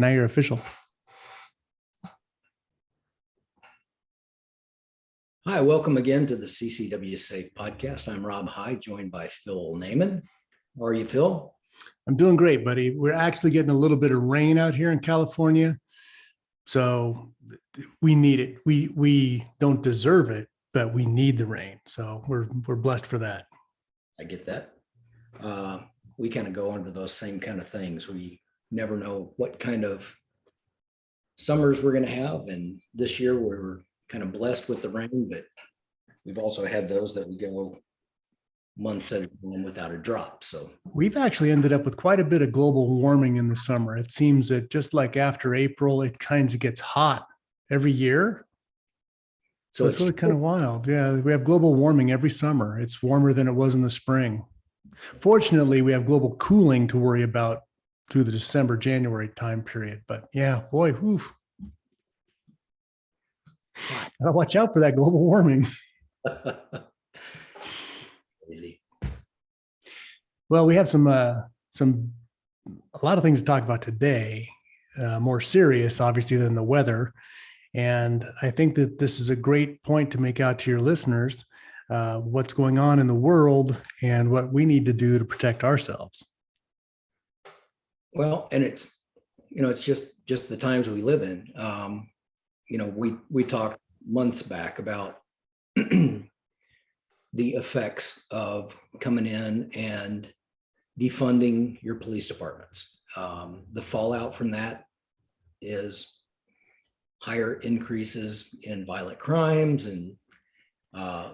Now you're official. Hi, welcome again to the CCW Safe podcast. I'm Rob Hyde, joined by Phil Naman. How are you, Phil? I'm doing great, buddy. We're actually getting a little bit of rain out here in California, so we need it. We don't deserve it, but we need the rain. So we're blessed for that. I get that. We kind of go under those same kind of things. We never know what kind of summers we're going to have, and this year we're kind of blessed with the rain, but we've also had those that we go months at a time without a drop. So we've actually ended up with quite a bit of global warming in the summer. It seems that just like after April, it kind of gets hot every year. So it's really kind of wild. Yeah, we have global warming every summer. It's warmer than it was in the spring. Fortunately, we have global cooling to worry about through the December, January time period. But yeah, boy, whew. Gotta watch out for that global warming. Easy. Well, we have a lot of things to talk about today, more serious, obviously, than the weather. And I think that this is a great point to make out to your listeners, what's going on in the world and what we need to do to protect ourselves. Well, and it's just the times we live in. We talked months back about the effects of coming in and defunding your police departments. The fallout from that is higher increases in violent crimes. And I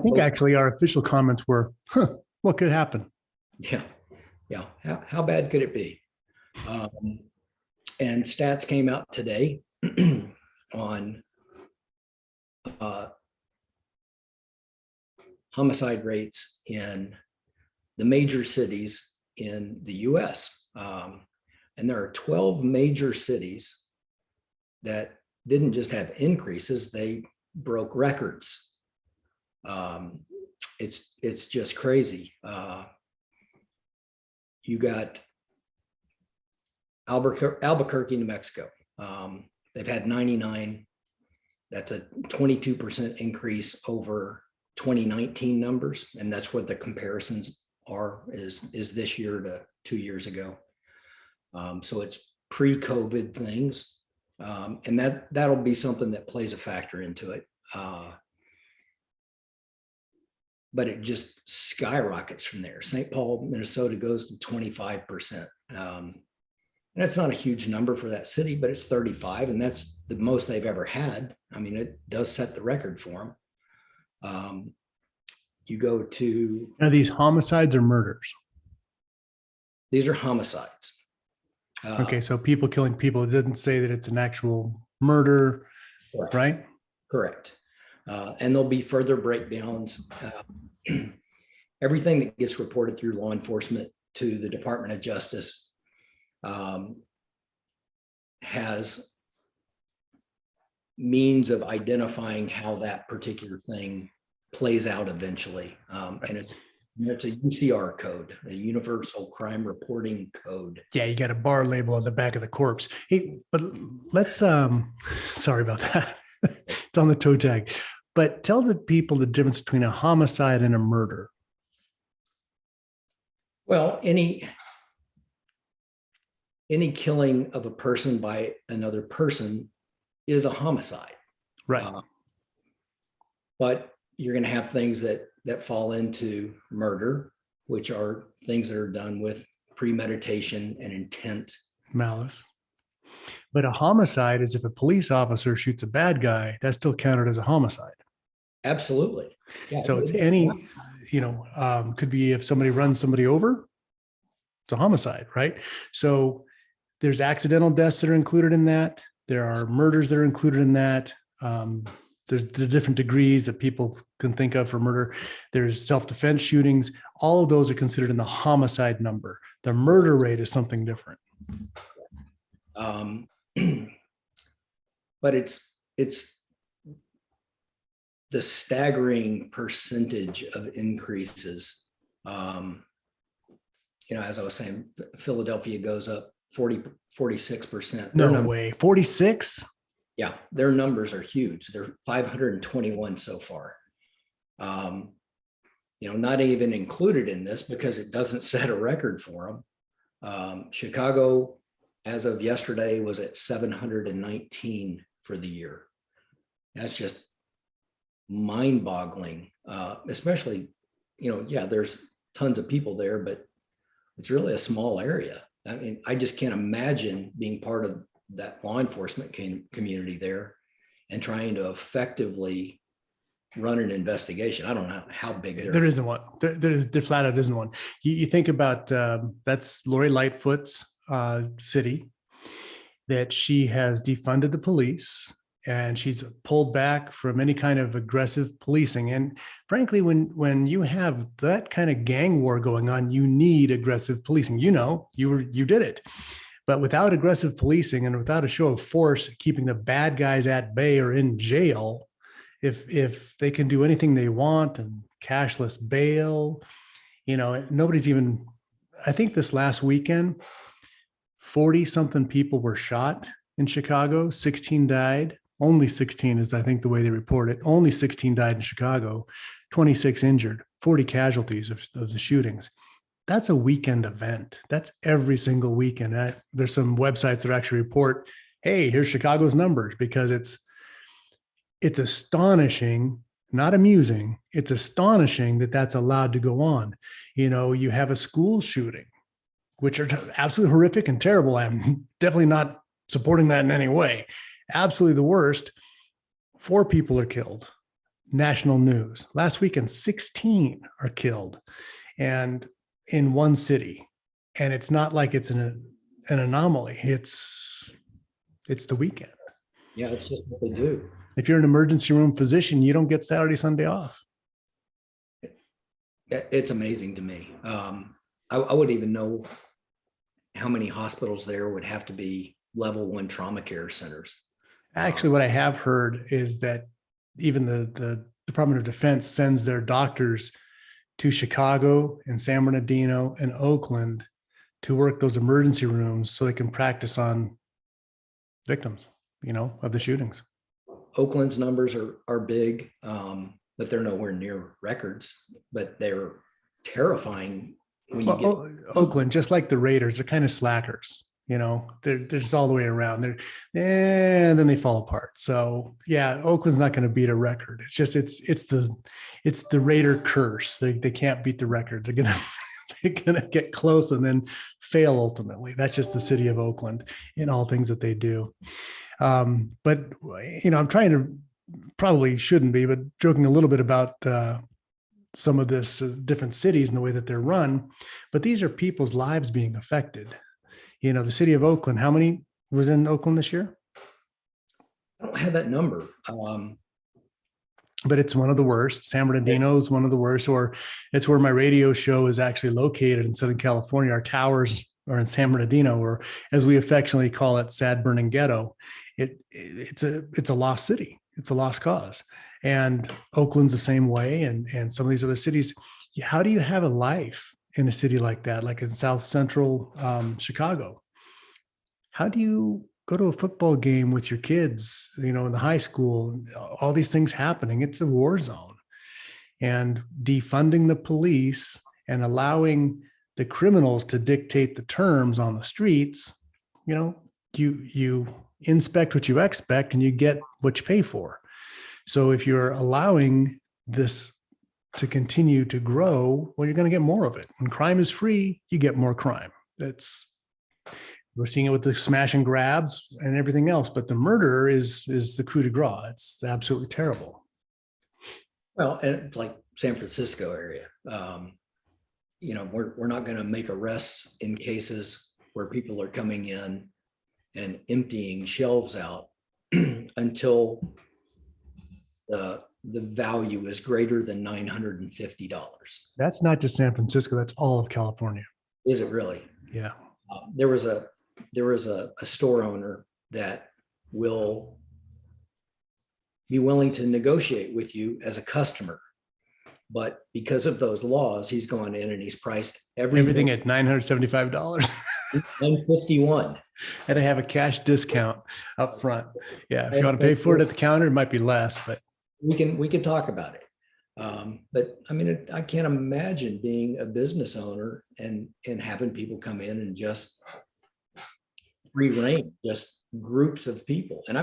think actually our official comments were, what could happen? Yeah. How bad could it be? And stats came out today on homicide rates in the major cities in the US. And there are 12 major cities that didn't just have increases, they broke records. It's just crazy. You got Albuquerque, New Mexico. They've had 99. That's a 22% increase over 2019 numbers. And that's what the comparisons are, is this year to 2 years ago. So it's pre-COVID things. And that'll be something that plays a factor into it. But it just skyrockets from there. St. Paul, Minnesota goes to 25%. And that's not a huge number for that city, but it's 35, and that's the most they've ever had. I mean, it does set the record for them. You go to... Are these homicides or murders? These are homicides. Okay, so people killing people. It doesn't say that it's an actual murder, correct. Right? Correct. And there'll be further breakdowns. Everything that gets reported through law enforcement to the Department of Justice has means of identifying how that particular thing plays out eventually. And it's a UCR code, a Universal Crime Reporting Code. Yeah, you got a bar label on the back of the corpse. Hey, but let's, sorry about that. It's on the toe tag. But tell the people the difference between a homicide and a murder. Well, any killing of a person by another person is a homicide. Right. But you're going to have things that fall into murder, which are things that are done with premeditation and intent. Malice. But a homicide is if a police officer shoots a bad guy, that's still counted as a homicide. Absolutely. Yeah. So it's could be if somebody runs somebody over, it's a homicide, right? So there's accidental deaths that are included in that. There are murders that are included in that. There's the different degrees that people can think of for murder. There's self-defense shootings. All of those are considered in the homicide number. The murder rate is something different. But it's the staggering percentage of increases. As I was saying, Philadelphia goes up 46%. No way. 46? Yeah, their numbers are huge. They're 521 so far. Not even included in this because it doesn't set a record for them. Chicago, as of yesterday, was at 719 for the year. That's just mind-boggling, especially, there's tons of people there, but it's really a small area. I mean, I just can't imagine being part of that law enforcement community there and trying to effectively run an investigation. I don't know how big there isn't one. There flat out isn't one. You think about that's Lori Lightfoot's city, that she has defunded the police and she's pulled back from any kind of aggressive policing. And frankly, when you have that kind of gang war going on, you need aggressive policing. You did it. But without aggressive policing and without a show of force keeping the bad guys at bay or in jail, if they can do anything they want and cashless bail, nobody's even, I think this last weekend, 40 something people were shot in Chicago, 16 died. Only 16 is, I think, the way they report it. Only 16 died in Chicago, 26 injured, 40 casualties of the shootings. That's a weekend event. That's every single weekend. There's some websites that actually report, hey, here's Chicago's numbers, because it's astonishing, not amusing. It's astonishing that that's allowed to go on. You have a school shooting, which are absolutely horrific and terrible. I'm definitely not supporting that in any way. Absolutely the worst. 4 people are killed. National news. Last weekend, 16 are killed, and in one city. And it's not like it's an anomaly. It's the weekend. Yeah, it's just what they do. If you're an emergency room physician, you don't get Saturday, Sunday off. It's amazing to me. I wouldn't even know how many hospitals there would have to be level 1 trauma care centers. Actually, what I have heard is that even the Department of Defense sends their doctors to Chicago and San Bernardino and Oakland to work those emergency rooms so they can practice on victims, of the shootings. Oakland's numbers are big, but they're nowhere near records, but they're terrifying. Oakland, just like the Raiders, they're kind of slackers. They're just all the way around. And then they fall apart. So yeah, Oakland's not going to beat a record. It's just it's the Raider curse. They can't beat the record. They're gonna get close and then fail ultimately. That's just the city of Oakland in all things that they do. But I'm trying to, probably shouldn't be, but joking a little bit about some of this different cities and the way that they're run. But these are people's lives being affected. The city of Oakland, how many was in Oakland this year? I don't have that number. But it's one of the worst. San Bernardino is one of the worst, or it's where my radio show is actually located in Southern California. Our towers are in San Bernardino, or as we affectionately call it, Sad Burning Ghetto. It's a lost city. It's a lost cause. And Oakland's the same way. And some of these other cities, how do you have a life in a city like that, like in South Central Chicago? How do you go to a football game with your kids, in the high school, all these things happening? It's a war zone. And defunding the police and allowing the criminals to dictate the terms on the streets, you inspect what you expect and you get what you pay for. So if you're allowing this to continue to grow, well, you're going to get more of it. When crime is free, you get more crime. We're seeing it with the smash and grabs and everything else, but the murder is the coup de grace. It's absolutely terrible. Well, and it's like San Francisco area. We're not going to make arrests in cases where people are coming in and emptying shelves out until the value is greater than $950. That's not just San Francisco. That's all of California. Is it really? Yeah. There was a store owner that will be willing to negotiate with you as a customer, but because of those laws, he's gone in and he's priced everything at $975. 151. And I have a cash discount up front. Yeah. If you want to pay for it at the counter, it might be less, but We can talk about it. But I mean, I can't imagine being a business owner and having people come in and just free reign, just groups of people. And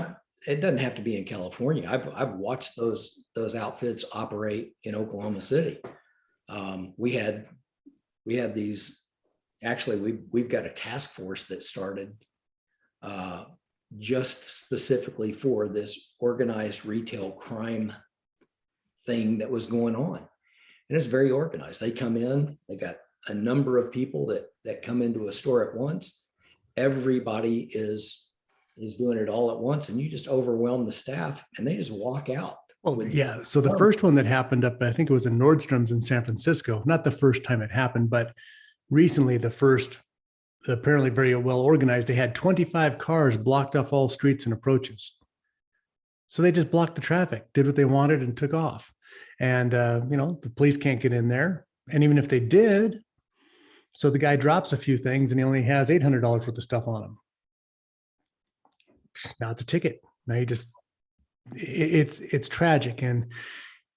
it doesn't have to be in California. I've watched those outfits operate in Oklahoma City. We had these. Actually, we've got a task force that started just specifically for this organized retail crime thing that was going on. And it's very organized. They come in, they got a number of people that come into a store at once. Everybody is doing it all at once, and you just overwhelm the staff and they just walk out. well, yeah. So the first one that happened up, I think it was in Nordstrom's in San Francisco, not the first time it happened, but recently the first, apparently very well organized. They had 25 cars blocked off all streets and approaches. So they just blocked the traffic, did what they wanted, and took off. And, the police can't get in there. And even if they did, so the guy drops a few things and he only has $800 worth of stuff on him. Now it's a ticket. Now you just, it's tragic and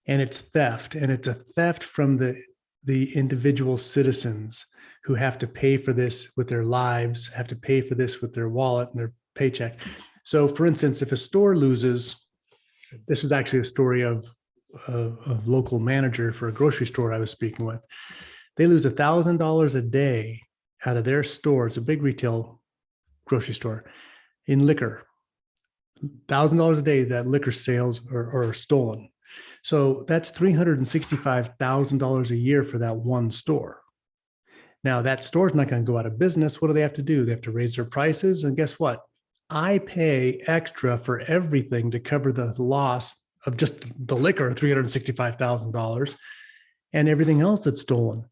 it's theft, and it's a theft from the individual citizens who have to pay for this with their lives, have to pay for this with their wallet and their paycheck. So for instance, if a store loses, this is actually a story of a local manager for a grocery store I was speaking with. They lose $1,000 a day out of their store. It's a big retail grocery store in liquor. $1,000 a day that liquor sales are stolen. So that's $365,000 a year for that one store. Now that store's not going to go out of business. What do they have to do? They have to raise their prices. And guess what? I pay extra for everything to cover the loss of just the liquor, $365,000, and everything else that's stolen.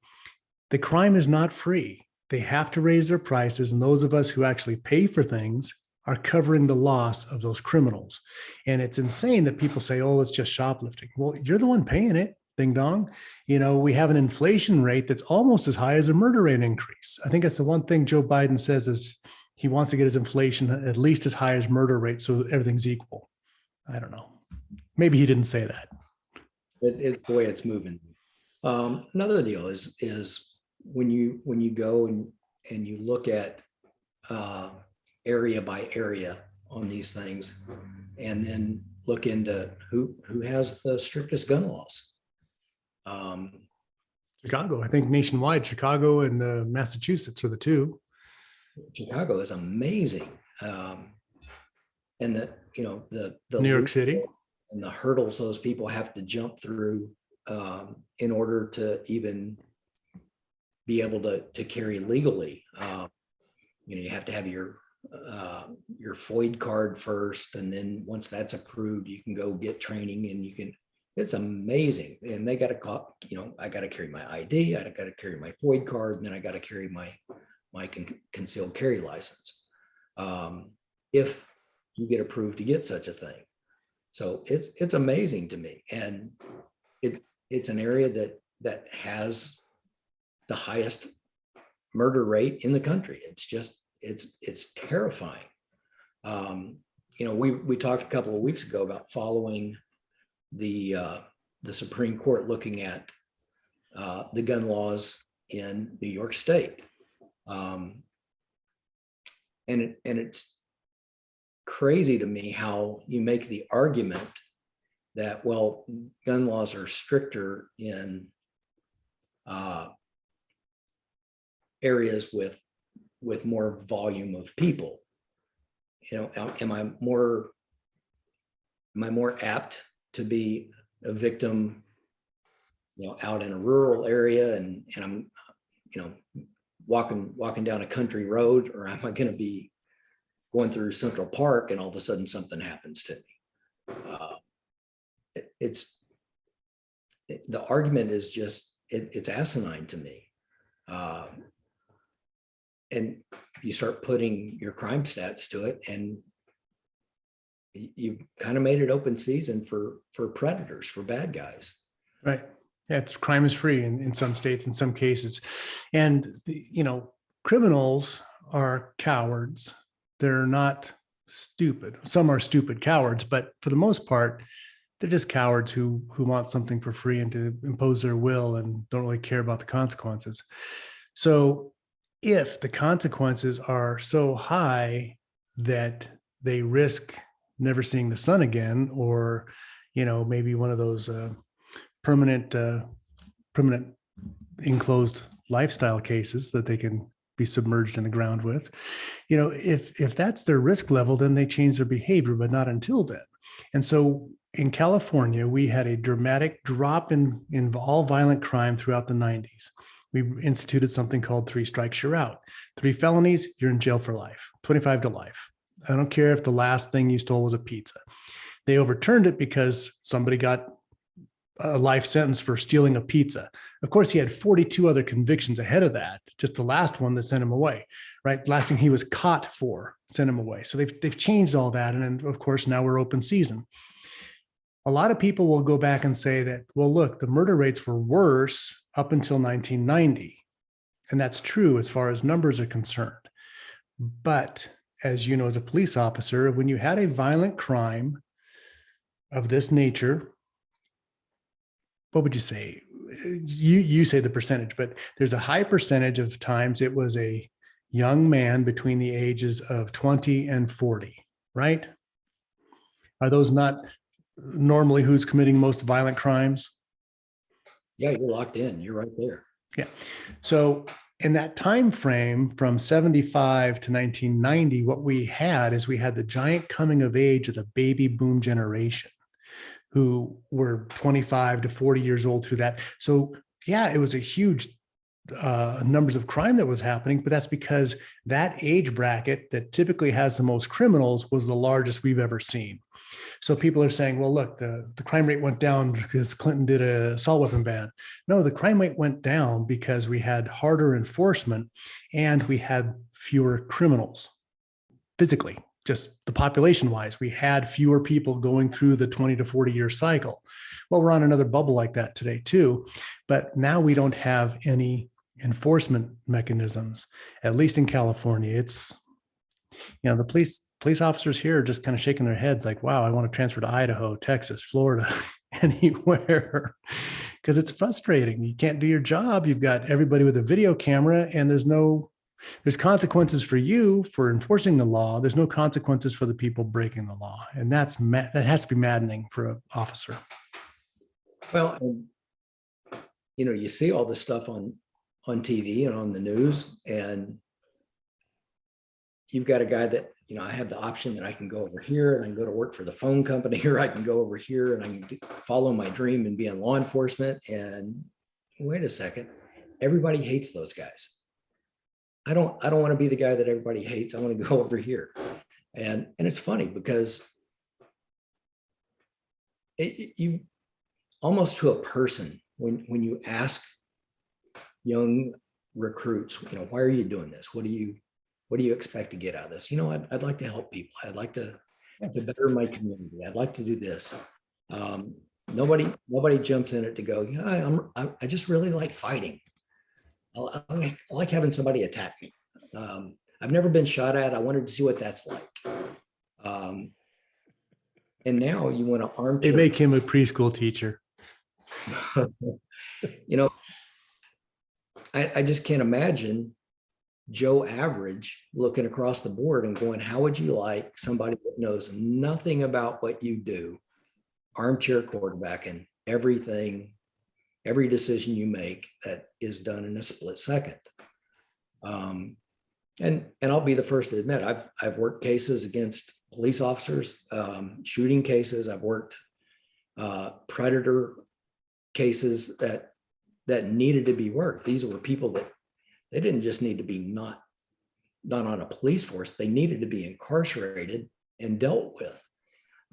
The crime is not free. They have to raise their prices. And those of us who actually pay for things are covering the loss of those criminals. And it's insane that people say, oh, it's just shoplifting. Well, you're the one paying it, ding dong. We have an inflation rate that's almost as high as a murder rate increase. I think that's the one thing Joe Biden says is he wants to get his inflation at least as high as murder rate so everything's equal. I don't know. Maybe he didn't say that. It's the way it's moving. Another deal is when you go and you look at area by area on these things, and then look into who has the strictest gun laws. Chicago, I think nationwide, Chicago and Massachusetts are the two. Chicago is amazing. And the New York City and the hurdles those people have to jump through in order to even be able to carry legally. You have to have your FOID card first, and then once that's approved, you can go get training, and it's amazing. And they got to, I got to carry my ID, I got to carry my FOID card, and then I got to carry my concealed carry license. If you get approved to get such a thing. So it's amazing to me. And it's an area that has the highest murder rate in the country. It's terrifying. We talked a couple of weeks ago about following the Supreme Court looking at the gun laws in New York State. And it's crazy to me how you make the argument that, well, gun laws are stricter in areas with more volume of people. Am I more apt to be a victim, out in a rural area and I'm, walking down a country road, or am I going to be going through Central Park and all of a sudden something happens to me? The argument is just, it's asinine to me. And you start putting your crime stats to it, and you've kind of made it open season for predators, for bad guys. Right. Yeah, crime is free in some states, in some cases. And, criminals are cowards. They're not stupid. Some are stupid cowards, but for the most part, they're just cowards who want something for free and to impose their will and don't really care about the consequences. So if the consequences are so high that they risk never seeing the sun again, or maybe one of those permanent enclosed lifestyle cases that they can be submerged in the ground with, if that's their risk level, then they change their behavior, but not until then. And so in California, we had a dramatic drop in all violent crime throughout the 90s. We instituted something called 3 strikes, you're out. 3 felonies, you're in jail for life, 25 to life. I don't care if the last thing you stole was a pizza. They overturned it because somebody got a life sentence for stealing a pizza. Of course, he had 42 other convictions ahead of that, just the last one that sent him away, right? Last thing he was caught for sent him away. So they've changed all that. And then, of course, now we're open season. A lot of people will go back and say that, well, look, the murder rates were worse up until 1990. And that's true as far as numbers are concerned. But as you know, as a police officer, when you had a violent crime of this nature, what would you say? You say the percentage, but there's a high percentage of times it was a young man between the ages of 20 and 40, right? Are those not normally who's committing most violent crimes? Yeah, you're locked in. You're right there. Yeah. So in that time frame from 75 to 1990, what we had the giant coming of age of the baby boom generation, who were 25 to 40 years old through that. So yeah, it was a huge numbers of crime that was happening, but that's because that age bracket that typically has the most criminals was the largest we've ever seen. So people are saying, well, look, the crime rate went down because Clinton did an assault weapon ban. No, the crime rate went down because we had harder enforcement and we had fewer criminals physically. Just the population wise, we had fewer people going through the 20 to 40 year cycle. Well, we're on another bubble like that today too, but now we don't have any enforcement mechanisms, at least in California. It's, the police officers here are just kind of shaking their heads like, wow, I want to transfer to Idaho, Texas, Florida, anywhere, because it's frustrating. You can't do your job. You've got everybody with a video camera and there's consequences for you for enforcing the law. There's no consequences for the people breaking the law. And that has to be maddening for an officer. Well, you see all this stuff on TV and on the news, and you've got a guy that, I have the option that I can go over here and I can go to work for the phone company, or I can go over here and I can follow my dream and be in law enforcement. And wait a second, everybody hates those guys. I don't want to be the guy that everybody hates. I want to go over here. And it's funny because you almost to a person, when you ask young recruits, why are you doing this? What do you expect to get out of this? I'd like to help people. I'd like to better my community. I'd like to do this. Nobody jumps in it to go, yeah, I just really like fighting. I like having somebody attack me. I've never been shot at. I wanted to see what that's like. And now you want to arm. They make him a preschool teacher. I just can't imagine Joe Average looking across the board and going, how would you like somebody that knows nothing about what you do, armchair quarterbacking everything, every decision you make that is done in a split second? And I'll be the first to admit, I've worked cases against police officers, shooting cases. I've worked predator cases that needed to be worked. These were people that they didn't just need to be not on a police force. They needed to be incarcerated and dealt with.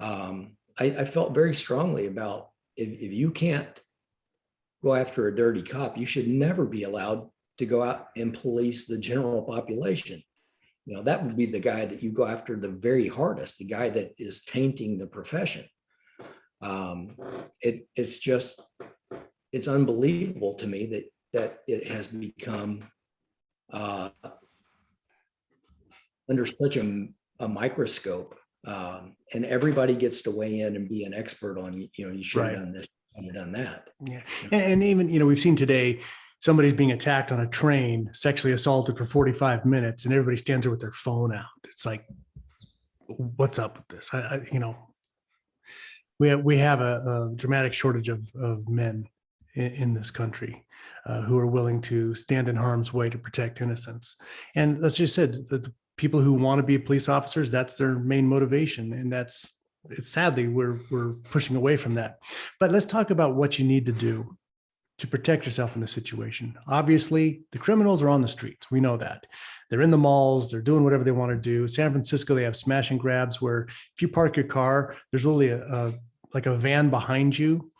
I felt very strongly about if you can't go after a dirty cop, you should never be allowed to go out and police the general population. That would be the guy that you go after the very hardest, the guy that is tainting the profession. It's unbelievable to me that it has become under such a microscope, and everybody gets to weigh in and be an expert on, you should have Right. done this, you should have done that. Yeah. And even, we've seen today, somebody's being attacked on a train, sexually assaulted for 45 minutes, and everybody stands there with their phone out. It's like, what's up with this? We have a dramatic shortage of men in this country who are willing to stand in harm's way to protect innocence. And that's just said, the people who want to be police officers, that's their main motivation. And it's sadly, we're pushing away from that. But let's talk about what you need to do to protect yourself in this situation. Obviously, the criminals are on the streets. We know that. They're in the malls. They're doing whatever they want to do. San Francisco, they have smash and grabs where if you park your car, there's literally like a van behind you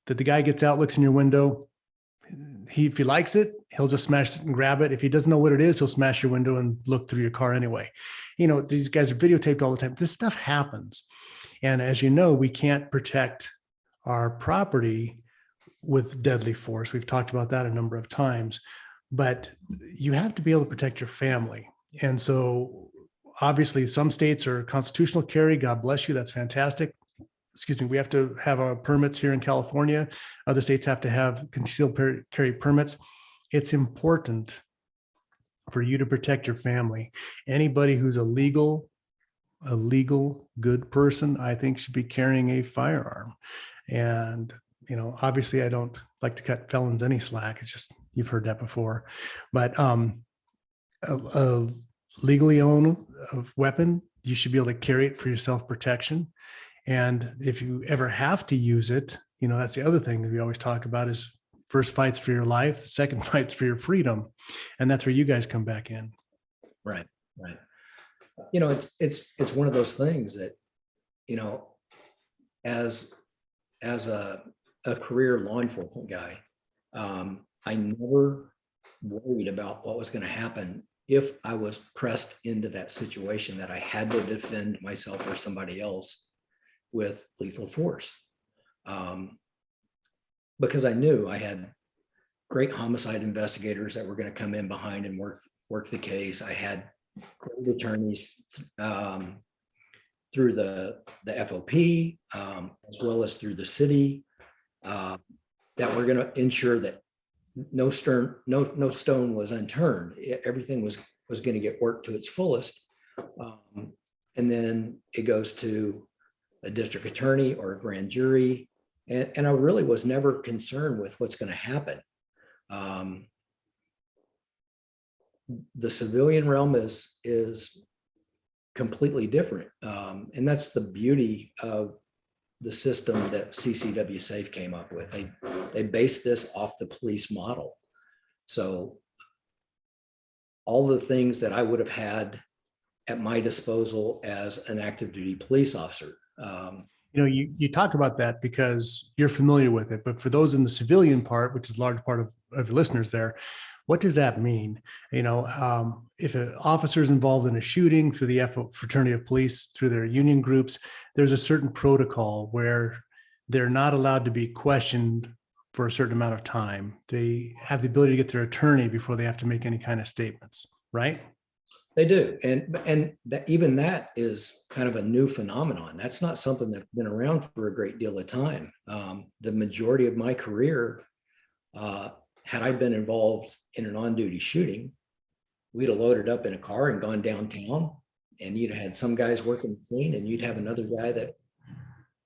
that the guy gets out, looks in your window. If he likes it, he'll just smash it and grab it. If he doesn't know what it is, he'll smash your window and look through your car anyway. These guys are videotaped all the time. This stuff happens. And as you know, we can't protect our property with deadly force. We've talked about that a number of times, but you have to be able to protect your family. And so obviously some states are constitutional carry. God bless you. That's fantastic. Excuse me. We have to have our permits here in California. Other states have to have concealed carry permits. It's important for you to protect your family. Anybody who's a legal, good person, I think should be carrying a firearm. And obviously I don't like to cut felons any slack. It's just, you've heard that before, but a legally owned weapon, you should be able to carry it for your self-protection. And if you ever have to use it, that's the other thing that we always talk about is first fight's for your life, the second fight's for your freedom. And that's where you guys come back in. Right. It's one of those things that, as a career law enforcement guy, I never worried about what was going to happen if I was pressed into that situation that I had to defend myself or somebody else with lethal force. Because I knew I had great homicide investigators that were going to come in behind and work the case. I had great attorneys through the FOP, as well as through the city, that were going to ensure that no stone was unturned. Everything was going to get worked to its fullest. And then it goes to a district attorney or a grand jury. And I really was never concerned with what's going to happen. The civilian realm is completely different. And that's the beauty of the system that CCW Safe came up with. They based this off the police model. So all the things that I would have had at my disposal as an active duty police officer. You talk about that because you're familiar with it, but for those in the civilian part, which is a large part of your listeners there, what does that mean? If an officer is involved in a shooting through the fraternity of police, through their union groups, there's a certain protocol where they're not allowed to be questioned for a certain amount of time. They have the ability to get their attorney before they have to make any kind of statements, right? They do. And even that is kind of a new phenomenon. That's not something that's been around for a great deal of time. The majority of my career, had I been involved in an on-duty shooting, we'd have loaded up in a car and gone downtown, and you'd have had some guys working the scene, and you'd have another guy that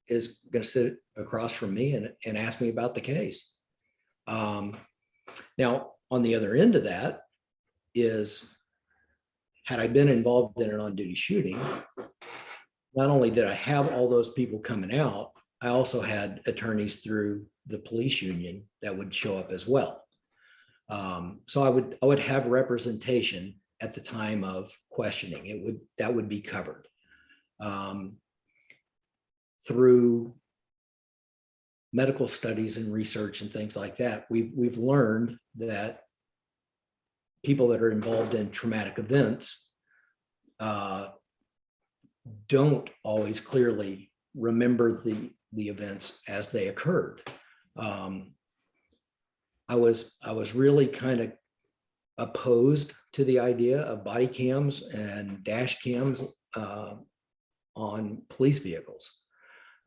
is going to sit across from me and ask me about the case. Now, on the other end of that is, had I been involved in an on-duty shooting, not only did I have all those people coming out, I also had attorneys through the police union that would show up as well. So I would have representation at the time of questioning. That would be covered through medical studies and research and things like that. We've learned that people that are involved in traumatic events don't always clearly remember the events as they occurred. I was really kind of opposed to the idea of body cams and dash cams on police vehicles,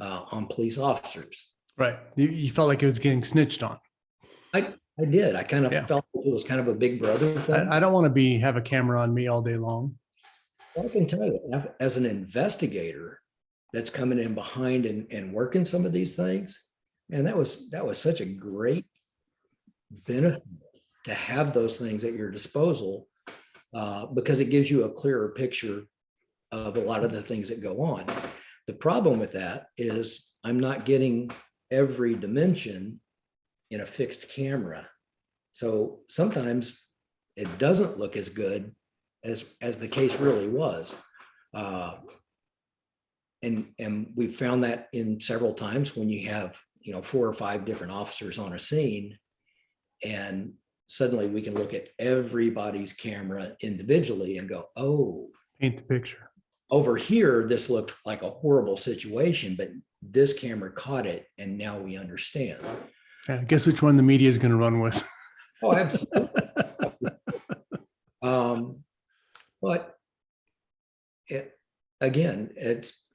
on police officers. Right. You felt like it was getting snitched on. I did. I kind of Yeah. felt it was kind of a big brother thing. I don't want to have a camera on me all day long. Well, I can tell you, as an investigator that's coming in behind and working some of these things, and that was such a great benefit to have those things at your disposal, because it gives you a clearer picture of a lot of the things that go on. The problem with that is I'm not getting every dimension in a fixed camera. So sometimes it doesn't look as good as the case really was. And we've found that in several times when you have, 4 or 5 different officers on a scene, and suddenly we can look at everybody's camera individually and go, oh, Paint the picture. over here, this looked like a horrible situation, but this camera caught it, and now we understand. Yeah, guess which one the media is going to run with. Oh, absolutely. But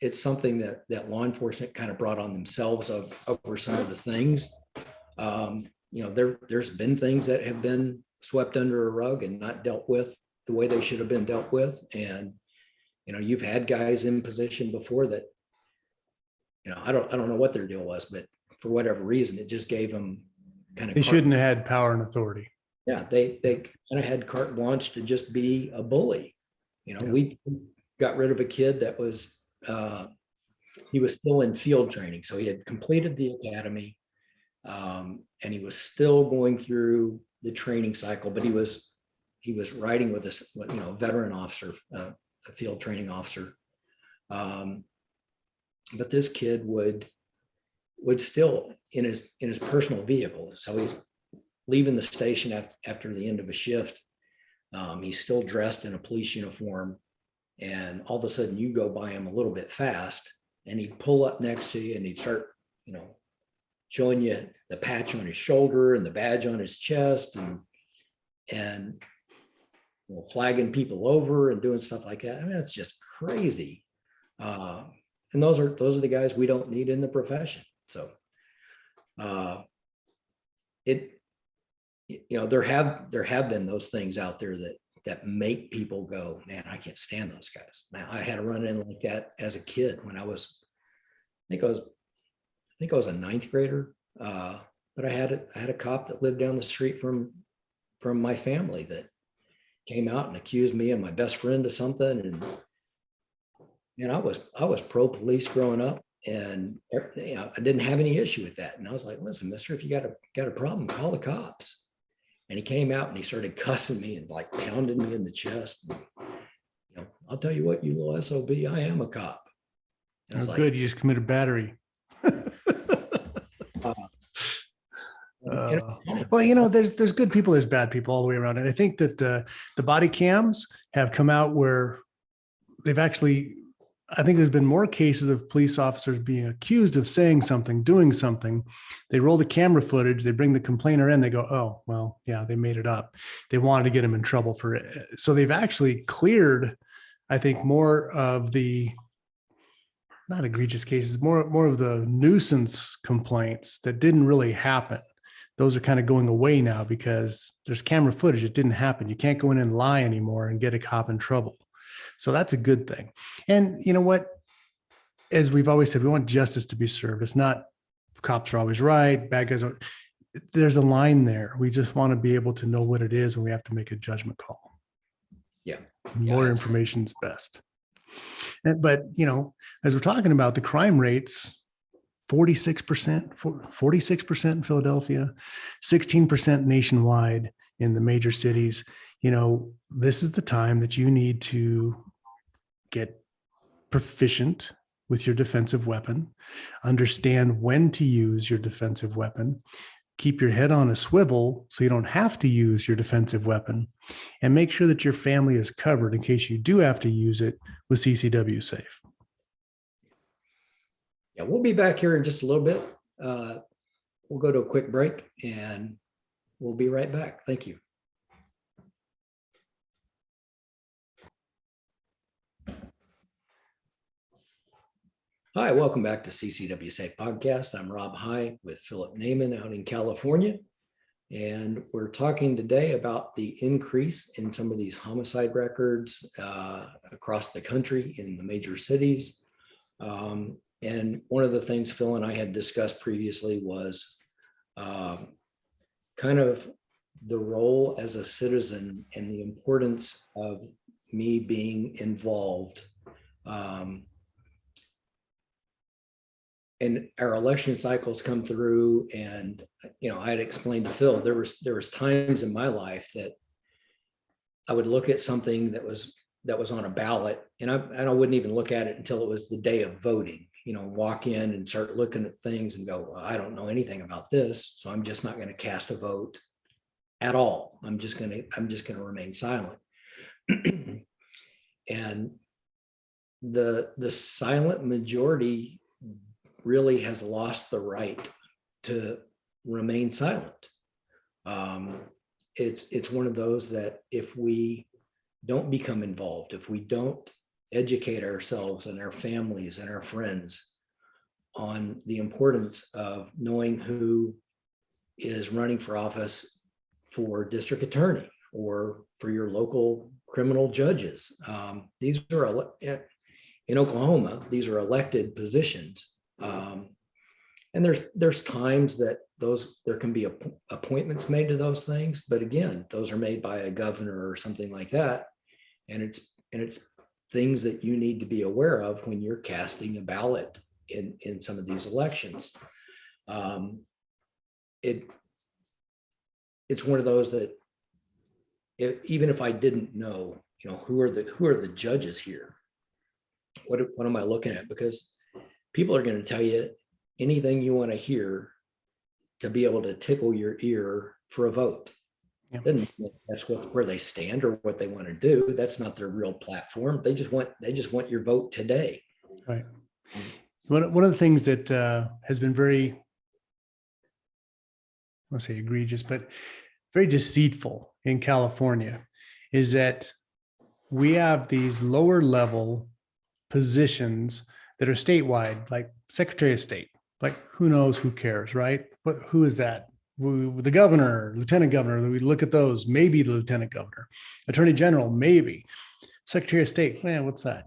it's something that law enforcement kind of brought on themselves over some of the things. There's been things that have been swept under a rug and not dealt with the way they should have been dealt with. And, you've had guys in position before that, I don't know what their deal was, but for whatever reason, it just gave them kind of. They shouldn't have had power and authority. Yeah, they kind of had carte blanche to just be a bully. We got rid of a kid that was, he was still in field training. So he had completed the academy, and he was still going through the training cycle, but he was riding with a veteran officer, a field training officer. But this kid would still in his personal vehicle. So he's leaving the station after the end of a shift. He's still dressed in a police uniform, and all of a sudden you go by him a little bit fast, and he'd pull up next to you and he'd start, showing you the patch on his shoulder and the badge on his chest, and flagging people over and doing stuff like that. I mean, that's just crazy. And those are the guys we don't need in the profession. So there have been those things out there that make people go, man, I can't stand those guys. Man, I had a run in like that as a kid when I think I was a 9th grader. But I had a cop that lived down the street from my family that came out and accused me and my best friend of something. And I was pro police growing up, and I didn't have any issue with that. And I was like, listen, mister, if you got a problem, call the cops. And he came out and he started cussing me and like pounding me in the chest. And, I'll tell you what, you little SOB, I am a cop. I was like, good, you just committed battery. Well, there's good people, there's bad people all the way around. And I think that the body cams have come out where they've actually, I think there's been more cases of police officers being accused of saying something, doing something. They roll the camera footage, they bring the complainer in, they go, oh, well, yeah, they made it up. They wanted to get him in trouble for it. So they've actually cleared, I think, more of the, not egregious cases, more of the nuisance complaints that didn't really happen. Those are kind of going away now because there's camera footage. It didn't happen. You can't go in and lie anymore and get a cop in trouble. So that's a good thing. And you know what? As we've always said, we want justice to be served. It's not cops are always right, bad guys are. There's a line there. We just want to be able to know what it is when we have to make a judgment call. Yeah. More information is best. But, as we're talking about the crime rates, 46% in Philadelphia, 16% nationwide in the major cities. This is the time that you need to get proficient with your defensive weapon, understand when to use your defensive weapon, keep your head on a swivel so you don't have to use your defensive weapon, and make sure that your family is covered in case you do have to use it with CCW Safe. Yeah, we'll be back here in just a little bit. We'll go to a quick break and we'll be right back. Thank you. Hi, welcome back to CCW Safe Podcast. I'm Rob High with Phillip Naman out in California. And we're talking today about the increase in some of these homicide records across the country in the major cities. And one of the things Phil and I had discussed previously was kind of the role as a citizen and the importance of me being involved. And our election cycles come through, and I had explained to Phil there was times in my life that I would look at something that was on a ballot, and I wouldn't even look at it until it was the day of voting. Walk in and start looking at things and go, well, I don't know anything about this, so I'm just not going to cast a vote at all. I'm just going to remain silent. And the silent majority really has lost the right to remain silent. It's one of those that if we don't become involved, if we don't educate ourselves and our families and our friends on the importance of knowing who is running for office for district attorney or for your local criminal judges. These are in Oklahoma, these are elected positions. And there's times that there can be appointments made to those things, but again, those are made by a governor or something like that, and it's things that you need to be aware of when you're casting a ballot in some of these elections. It's one of those that even if I didn't know, who are the judges here, what am I looking at? Because people are going to tell you anything you want to hear to be able to tickle your ear for a vote. Yeah. Doesn't mean that's where they stand or what they want to do. That's not their real platform. They just want your vote today. Right. One of the things that has been very, I won't say egregious, but very deceitful in California is that we have these lower level positions that are statewide, like Secretary of State. Like, who knows, who cares, right? But who is that? The governor, lieutenant governor, we look at those, maybe the lieutenant governor, attorney general, maybe. Secretary of State, what's that?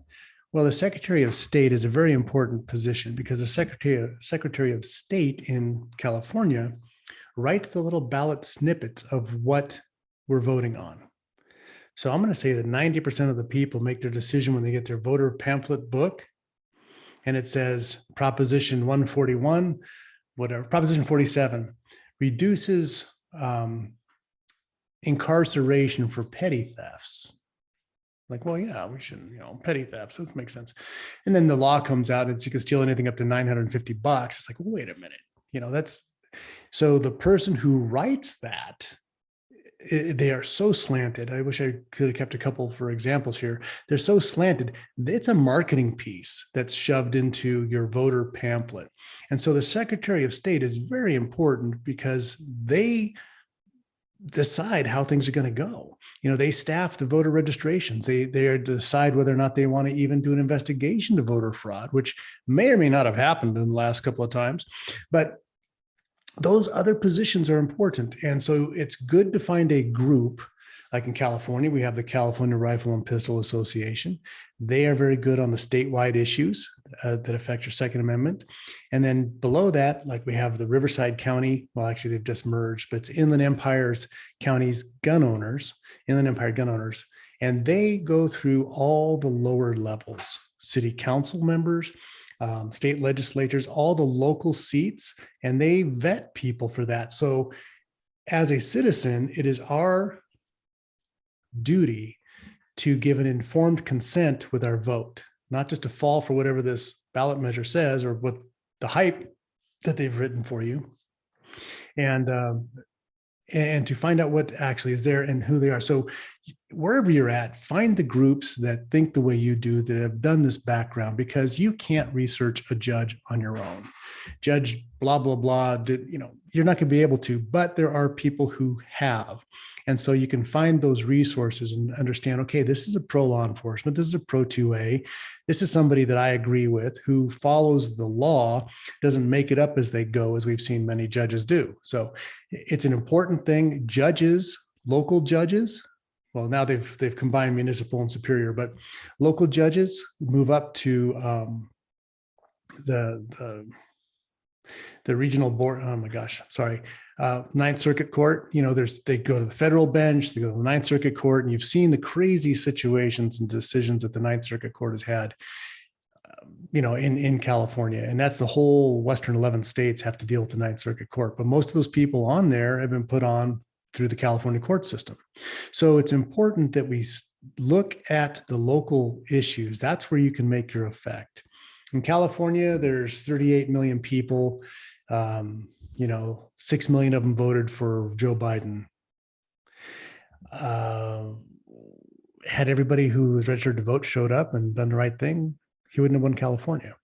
Well, the Secretary of State is a very important position because the Secretary of State in California writes the little ballot snippets of what we're voting on. So I'm going to say that 90% of the people make their decision when they get their voter pamphlet book, and it says Proposition 141, whatever, Proposition 47 reduces incarceration for petty thefts. Like, well, yeah, we shouldn't, petty thefts, this makes sense. And then the law comes out and you can steal anything up to $950. It's like, wait a minute, that's, so the person who writes that, they are so slanted. I wish I could have kept a couple for examples here. They're so slanted. It's a marketing piece that's shoved into your voter pamphlet. And so the Secretary of State is very important because they decide how things are going to go. They staff the voter registrations. They decide whether or not they want to even do an investigation to voter fraud, which may or may not have happened in the last couple of times. But those other positions are important. And so it's good to find a group, like in California, we have the California Rifle and Pistol Association. They are very good on the statewide issues that affect your Second Amendment. And then below that, like we have the Riverside County, well, actually they've just merged, but it's Inland Empire County's gun owners, Inland Empire gun owners. And they go through all the lower levels, city council members, state legislatures, all the local seats, and they vet people for that. So as a citizen, it is our duty to give an informed consent with our vote, not just to fall for whatever this ballot measure says or what the hype that they've written for you, and to find out what actually is there and who they are. So wherever you're at, find the groups that think the way you do, that have done this background, because you can't research a judge on your own. Judge blah, blah, blah, you're not going to be able to, but there are people who have. And so you can find those resources and understand, okay, this is a pro law enforcement, this is a pro 2A, this is somebody that I agree with, who follows the law, doesn't make it up as they go, as we've seen many judges do. So it's an important thing. Judges, local judges, well, now they've combined municipal and superior, but local judges move up to the regional board. Oh my gosh, sorry. Ninth Circuit Court, they go to the federal bench, they go to the Ninth Circuit Court, and you've seen the crazy situations and decisions that the Ninth Circuit Court has had, in California. And that's the whole Western 11 states have to deal with the Ninth Circuit Court. But most of those people on there have been put on through the California court system. So it's important that we look at the local issues. That's where you can make your effect. In California, there's 38 million people. 6 million of them voted for Joe Biden. Had everybody who was registered to vote showed up and done the right thing, he wouldn't have won California.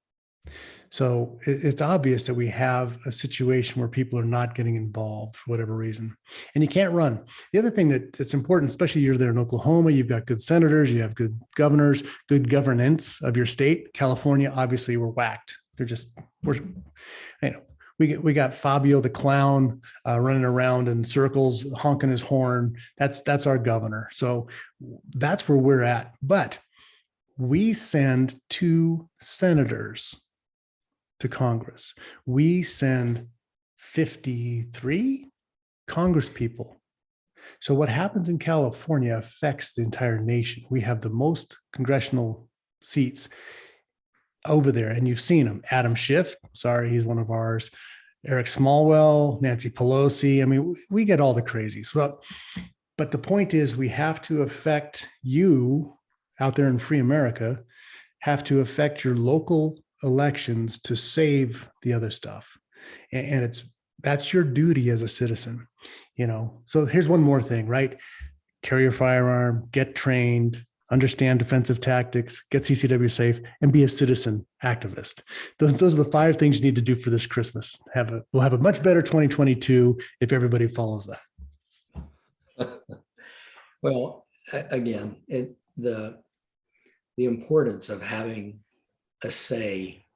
So it's obvious that we have a situation where people are not getting involved for whatever reason, and you can't run. The other thing that's important, especially you're there in Oklahoma, you've got good senators, you have good governors, good governance of your state. California, obviously, we're whacked. We got Fabio the clown running around in circles, honking his horn. That's our governor. So that's where we're at. But we send 2 senators to Congress. We send 53 Congress people. So what happens in California affects the entire nation. We have the most congressional seats over there, and you've seen them. Adam Schiff, sorry, he's one of ours. Eric Smallwell, Nancy Pelosi. I mean, we get all the crazies. But the point is, we have to affect you out there in free America, have to affect your local elections to save the other stuff. And that's your duty as a citizen, So here's one more thing, right? Carry your firearm, get trained, understand defensive tactics, get CCW safe, and be a citizen activist. Those are the 5 things you need to do for this Christmas. We'll have a much better 2022 if everybody follows that. Well, again, the importance of having a say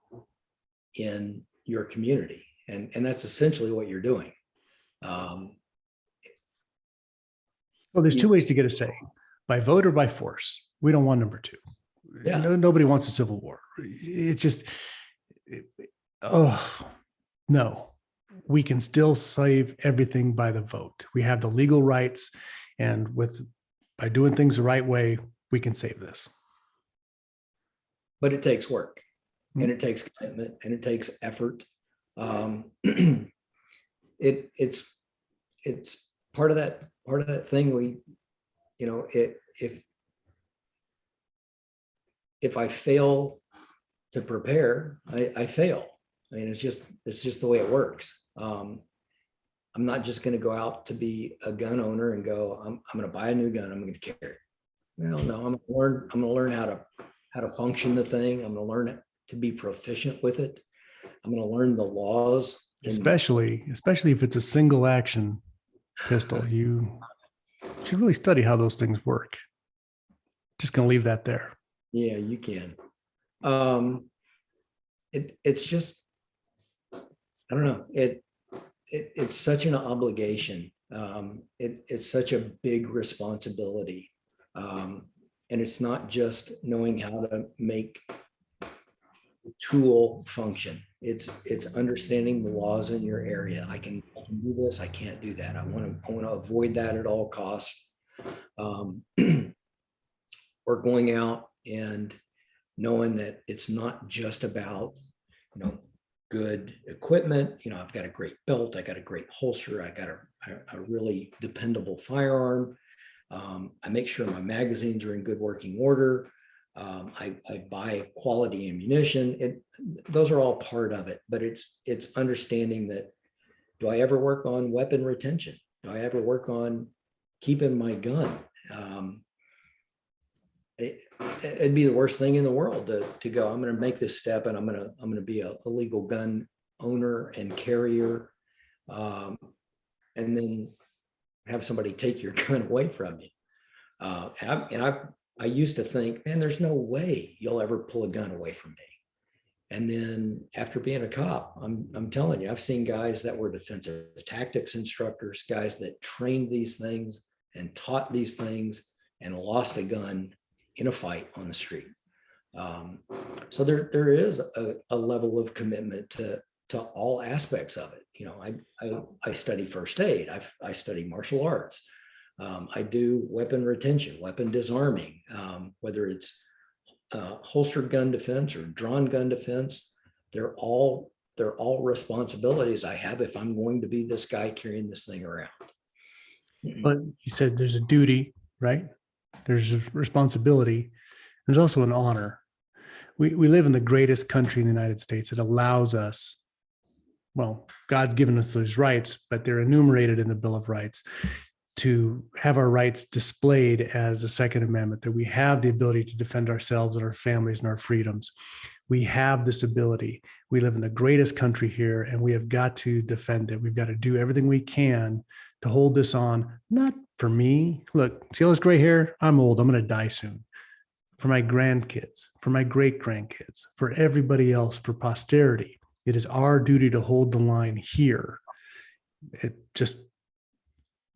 in your community, and that's essentially what you're doing. Well, there's 2 ways to get a say: by vote or by force. We don't want number 2. Yeah. Nobody wants a civil war. It's just, no. We can still save everything by the vote. We have the legal rights, and by doing things the right way, we can save this. But it takes work, and it takes commitment, and it takes effort. It's part of that thing. If I fail to prepare, I fail. I mean, it's just the way it works. I'm not just going to go out to be a gun owner and go, I'm going to buy a new gun, I'm going to carry it. Well, no, I'm going to learn how to function the thing. I'm going to learn to be proficient with it. I'm going to learn the laws. Especially if it's a single action pistol, you should really study how those things work. Just going to leave that there. Yeah, you can. It's just, I don't know. It's such an obligation. It's such a big responsibility. And it's not just knowing how to make the tool function. It's understanding the laws in your area. I can do this. I can't do that. I want to avoid that at all costs. Or going out and knowing that it's not just about, good equipment. I've got a great belt. I got a great holster. I got a really dependable firearm. I make sure my magazines are in good working order. I buy quality ammunition. Those are all part of it, but it's understanding that, do I ever work on weapon retention? Do I ever work on keeping my gun? It'd be the worst thing in the world to go, I'm going to make this step and I'm going to be a legal gun owner and carrier. And then have somebody take your gun away from you. I used to think, man, there's no way you'll ever pull a gun away from me. And then after being a cop, I'm telling you, I've seen guys that were defensive tactics instructors, guys that trained these things and taught these things and lost a gun in a fight on the street. So there is a level of commitment to all aspects of it. You know, I study first aid. I study martial arts. I do weapon retention, weapon disarming, whether it's holstered gun defense or drawn gun defense. They're all responsibilities I have if I'm going to be this guy carrying this thing around. But you said there's a duty, right? There's a responsibility. There's also an honor. We live in the greatest country in the United States. It allows us, well, God's given us those rights, but they're enumerated in the Bill of Rights, to have our rights displayed as a Second Amendment, that we have the ability to defend ourselves and our families and our freedoms. We have this ability. We live in the greatest country here, and we have got to defend it. We've got to do everything we can to hold this on, not for me. Look, see all this gray hair? I'm old. I'm going to die soon. For my grandkids, for my great grandkids, for everybody else, for posterity. It is our duty to hold the line here. It just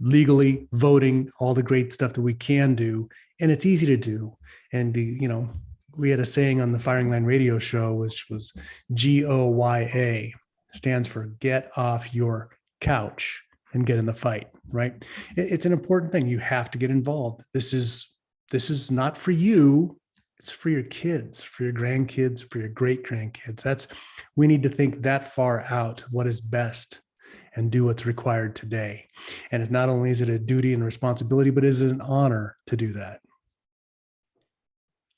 legally voting, all the great stuff that we can do. And it's easy to do. And, you know, we had a saying on the Firing Line radio show, which was GOYA, stands for get off your couch and get in the fight, right? It's an important thing. You have to get involved. This is not for you. It's for your kids, for your grandkids, for your great grandkids. We need to think that far out, what is best, and do what's required today. And it's not only is it a duty and responsibility, but is it an honor to do that?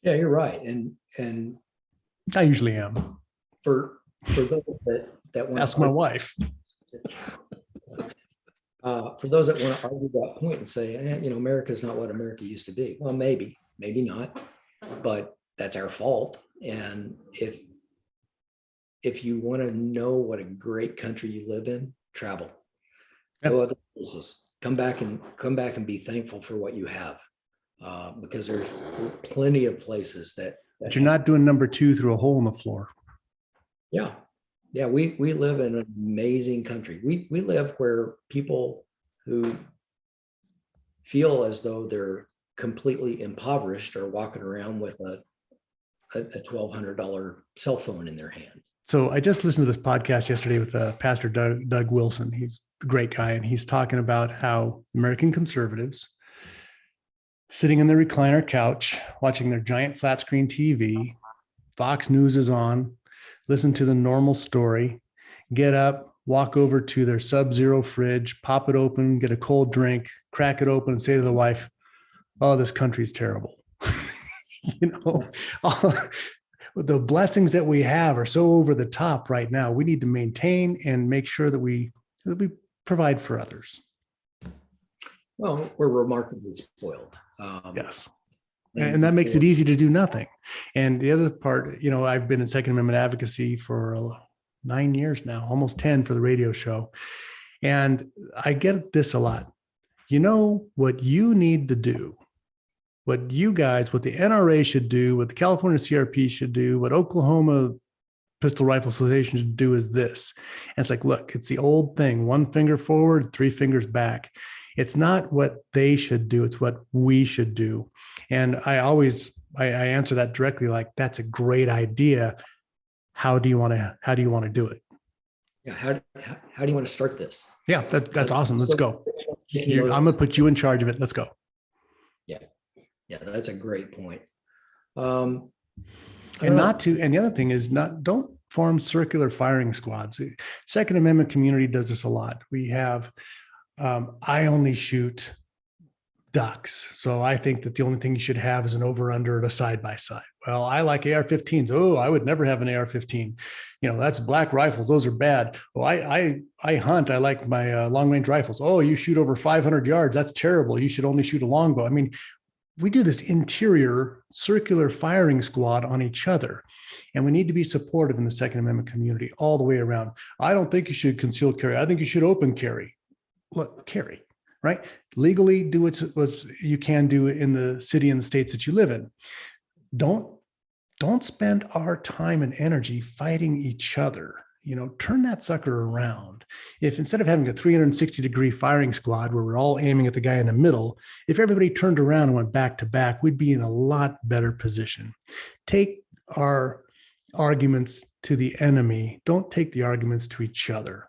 Yeah, you're right. And I usually am. For those that want ask my wife. For those that want to argue that point and say, America's not what America used to be. Well, maybe not, but that's our fault. And if you want to know what a great country you live in, travel, go other places, come back and be thankful for what you have, because there's plenty of places that but you're not doing number 2 through a hole in the floor. Yeah. We live in an amazing country. We live where people who feel as though they're completely impoverished are walking around with a $1,200 cell phone in their hand. So I just listened to this podcast yesterday with Pastor Doug Wilson. He's a great guy, and he's talking about how American conservatives sitting in their recliner couch, watching their giant flat screen TV, Fox News is on, listen to the normal story, get up, walk over to their Sub-Zero fridge, pop it open, get a cold drink, crack it open, and say to the wife, "Oh, this country's terrible." The blessings that we have are so over the top right now. We need to maintain and make sure that we provide for others. Well, we're remarkably spoiled. Yes. And that makes it easy to do nothing. And the other part, I've been in Second Amendment advocacy for 9 years now, almost 10 for the radio show. And I get this a lot. What you need to do, what the NRA should do, what the California CRP should do, what Oklahoma Pistol Rifle Association should do is this. And it's like, look, it's the old thing, 1 finger forward, 3 fingers back. It's not what they should do. It's what we should do. And I answer that directly, like, that's a great idea. How do you want to do it? Yeah. How do you want to start this? Yeah, that's awesome. Let's go. I'm going to put you in charge of it. Let's go. Yeah, that's a great point. And the other thing is don't form circular firing squads. Second Amendment community does this a lot. We have, I only shoot ducks. So I think that the only thing you should have is an over under and a side by side. Well, I like AR-15s. Oh, I would never have an AR-15. That's black rifles. Those are bad. Oh, I hunt. I like my long range rifles. Oh, you shoot over 500 yards. That's terrible. You should only shoot a longbow. I mean, we do this interior circular firing squad on each other. And we need to be supportive in the Second Amendment community all the way around. I don't think you should conceal carry. I think you should open carry. Look, carry, right? Legally do what you can do in the city and the states that you live in. Don't spend our time and energy fighting each other. Turn that sucker around. If instead of having a 360-degree firing squad where we're all aiming at the guy in the middle, if everybody turned around and went back to back, we'd be in a lot better position. Take our arguments to the enemy. Don't take the arguments to each other.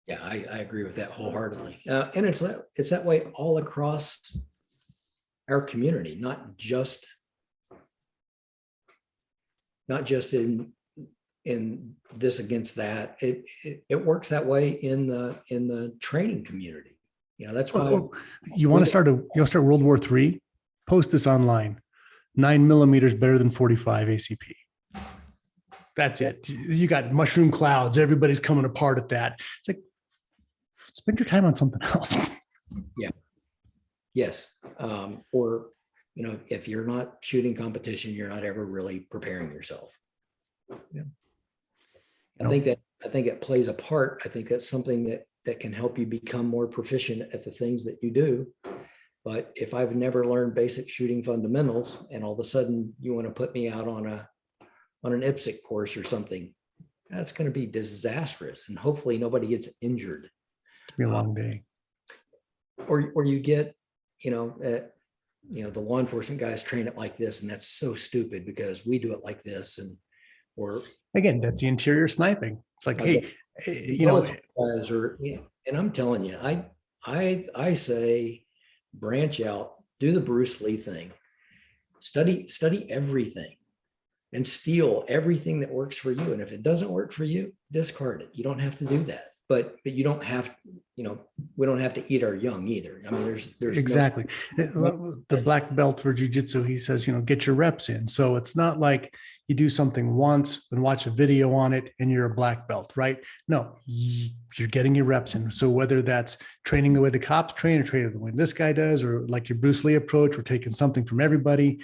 Yeah, I agree with that wholeheartedly. And it's that way all across our community, not just in this against that. It works that way in the training community. That's why you want to start World War III. Post this online. 9mm better than 45 ACP. That's it. You got mushroom clouds. Everybody's coming apart at that. It's like, spend your time on something else. Yeah. Yes. Or, if you're not shooting competition, you're not ever really preparing yourself. Yeah. I think it plays a part. I think that's something that can help you become more proficient at the things that you do. But if I've never learned basic shooting fundamentals and all of a sudden you want to put me out on an IPSC course or something, that's going to be disastrous. And hopefully nobody gets injured. It'll be a long day. Or you get, the law enforcement guys train it like this, and that's so stupid because we do it like this. Or again, that's the interior sniping. It's like, hey, guys and I'm telling you, I say, branch out, do the Bruce Lee thing, study everything and steal everything that works for you. And if it doesn't work for you, discard it. You don't have to do that, but you don't have, we don't have to eat our young either. I mean, there's exactly the black belt for jiu-jitsu. He says, get your reps in. So it's not like you do something once and watch a video on it and you're a black belt, right? No, you're getting your reps in. So whether that's training the way the cops train or training the way this guy does, or like your Bruce Lee approach, we're taking something from everybody.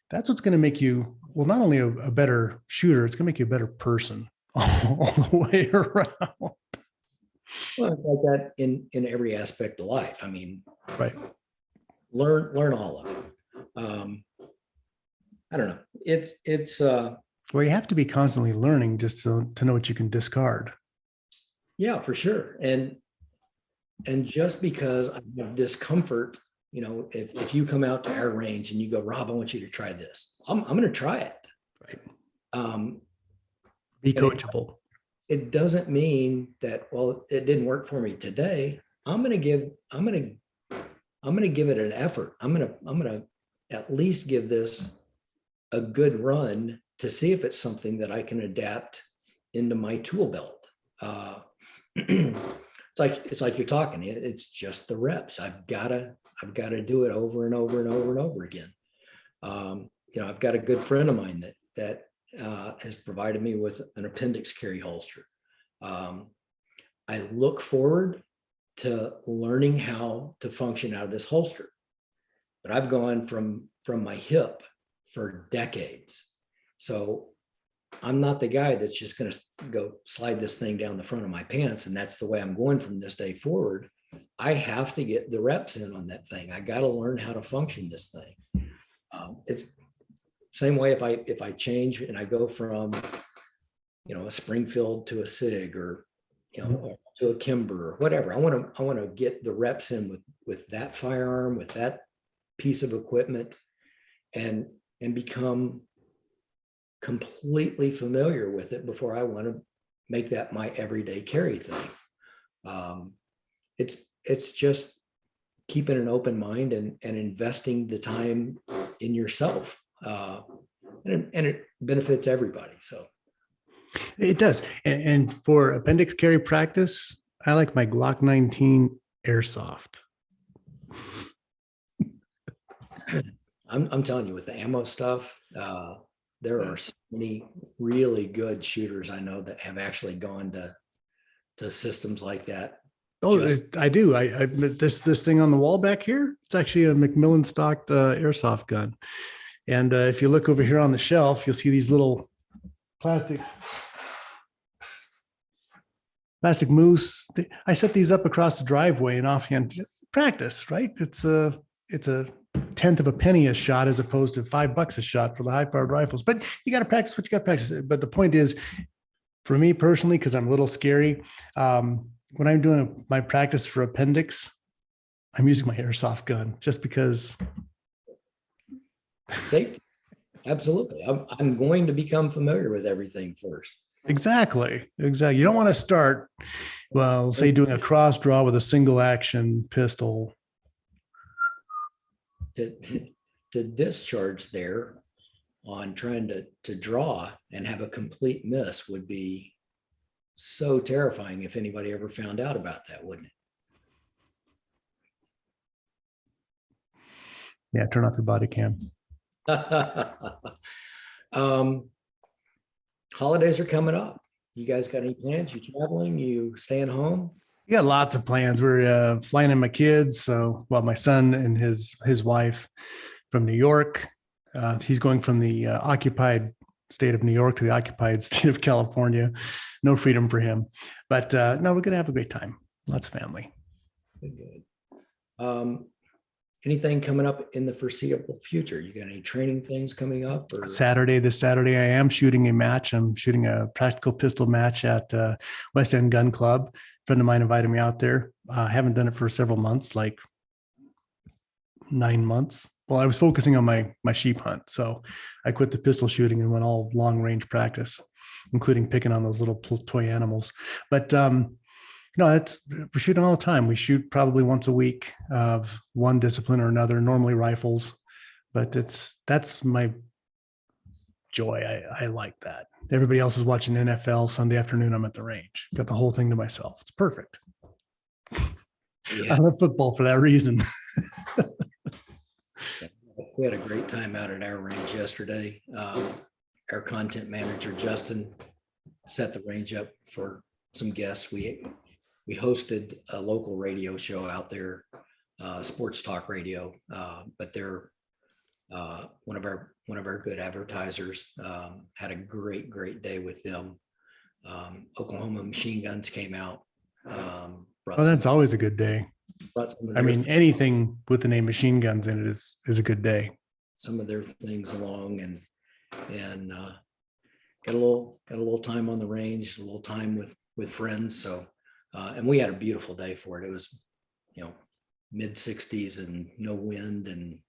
That's what's going to make you, well, not only a better shooter, it's going to make you a better person all the way around. Well, like that in every aspect of life. I mean, right. Learn all of it. I don't know. It's well, you have to be constantly learning just to know what you can discard. Yeah, for sure. And just because I have discomfort, if you come out to our range and you go, Rob, I want you to try this, I'm going to try it. Right. Be coachable. It doesn't mean that, well, it didn't work for me today. I'm going to give it an effort. I'm going to at least give this a good run to see if it's something that I can adapt into my tool belt. It's like you're talking. It's just the reps. I've got to do it over and over and over and over again. I've got a good friend of mine that has provided me with an appendix carry holster. I look forward to learning how to function out of this holster, but I've gone from my hip for decades. So I'm not the guy that's just going to go slide this thing down the front of my pants. And that's the way I'm going from this day forward. I have to get the reps in on that thing. I got to learn how to function this thing. It's same way if I change and I go from, a Springfield to a SIG or, to a Kimber or whatever. I want to get the reps in with that firearm, with that piece of equipment, and become completely familiar with it before I want to make that my everyday carry thing. It's just keeping an open mind and investing the time in yourself. And it benefits everybody. So it does. And for appendix carry practice, I like my Glock 19 airsoft. I'm telling you, with the ammo stuff, there are so many really good shooters I know that have actually gone to systems like that. Oh, Just- I do. This thing on the wall back here, it's actually a Macmillan stocked airsoft gun. And if you look over here on the shelf, you'll see these little plastic moose. I set these up across the driveway and offhand practice, right? It's a tenth of a penny a shot as opposed to $5 a shot for the high powered rifles. But you got to practice what you got to practice. But the point is, for me personally, because I'm a little scary, when I'm doing my practice for appendix, I'm using my airsoft gun just because. Safety. Absolutely. I'm going to become familiar with everything first. Exactly. You don't want to start, well, say doing a cross draw with a single action pistol. To discharge there on trying to draw and have a complete miss would be so terrifying if anybody ever found out about that, wouldn't it? Yeah, turn off your body cam. Holidays are coming up. You guys got any plans? You traveling? You staying home? We got lots of plans. We're flying in my kids. So, well, my son and his wife from New York. He's going from the occupied state of New York to the occupied state of California. No freedom for him. But no, we're going to have a great time. Lots of family. Good. Anything coming up in the foreseeable future? You got any training things coming up? Or? This Saturday, I am shooting a match. I'm shooting a practical pistol match at West End Gun Club. A friend of mine invited me out there. I haven't done it for several months, like 9 months. Well, I was focusing on my sheep hunt. So I quit the pistol shooting and went all long range practice, including picking on those little toy animals. But no, we're shooting all the time. We shoot probably once a week of one discipline or another, normally rifles, but that's my joy. I like that. Everybody else is watching NFL Sunday afternoon. I'm at the range. Got the whole thing to myself. It's perfect. Yeah. I love football for that reason. We had a great time out at our range yesterday. Our content manager, Justin, set the range up for some guests. We hosted a local radio show out there, sports talk radio, but they're one of our good advertisers. Had a great day with them. Oklahoma Machine Guns came out. Well, that's always a good day. I mean, anything with the name Machine Guns in it is a good day. Some of their things along and got a little time on the range, a little time with friends. So and we had a beautiful day for it. It was, mid 60s and no wind, and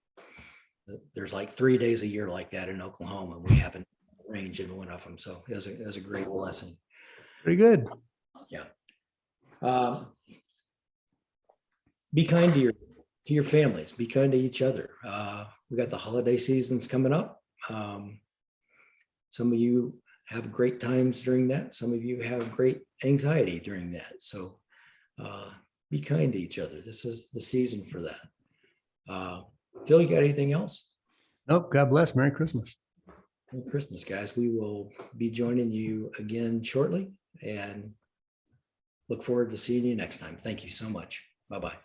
there's like 3 days a year like that in Oklahoma. We haven't range in one of them, so it was a great blessing. Very good. Yeah. Be kind to your families. Be kind to each other. We got the holiday seasons coming up. Some of you have great times during that. Some of you have great anxiety during that. So be kind to each other. This is the season for that. Phil, you got anything else? Nope. God bless. Merry Christmas. Merry Christmas, guys. We will be joining you again shortly and look forward to seeing you next time. Thank you so much. Bye-bye.